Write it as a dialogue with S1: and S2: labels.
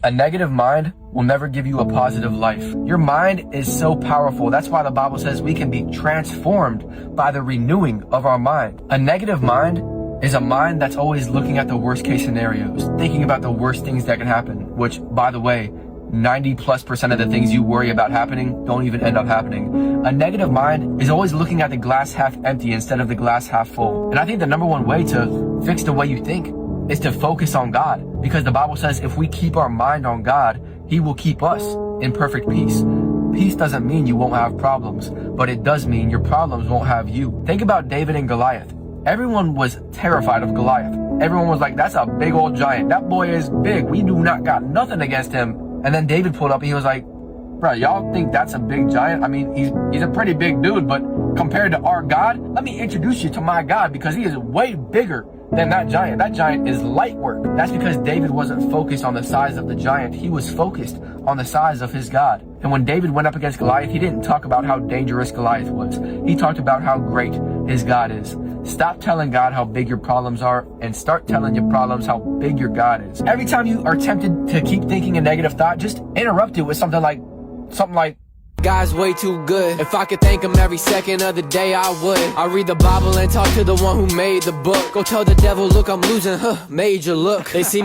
S1: A negative mind will never give you a positive life. Your mind is so powerful. That's why the Bible says we can be transformed by the renewing of our mind. A negative mind is a mind that's always looking at the worst case scenarios, thinking about the worst things that can happen, which, by the way, 90+% of the things you worry about happening don't even end up happening. A negative mind is always looking at the glass half empty instead of the glass half full. And I think the number one way to fix the way you think is to focus on God, because the Bible says if we keep our mind on God, He will keep us in perfect peace. Peace doesn't mean you won't have problems, but it does mean your problems won't have you. Think about David and Goliath. Everyone was terrified of Goliath. Everyone was like, that's a big old giant. That boy is big. We do not got nothing against him. And then David pulled up and he was like, bro, y'all think that's a big giant? I mean, he's a pretty big dude, but compared to our God, let me introduce you to my God, because He is way bigger than that giant. That giant is light work. That's because David wasn't focused on the size of the giant. He was focused on the size of his God. And when David went up against Goliath, he didn't talk about how dangerous Goliath was. He talked about how great his God is. Stop telling God how big your problems are and start telling your problems how big your God is. Every time you are tempted to keep thinking a negative thought, just interrupt it with something like,
S2: God's way too good. If I could thank Him every second of the day, I would. I read the Bible and talk to the one who made the book. Go tell the devil, look, I'm losing, major look. They see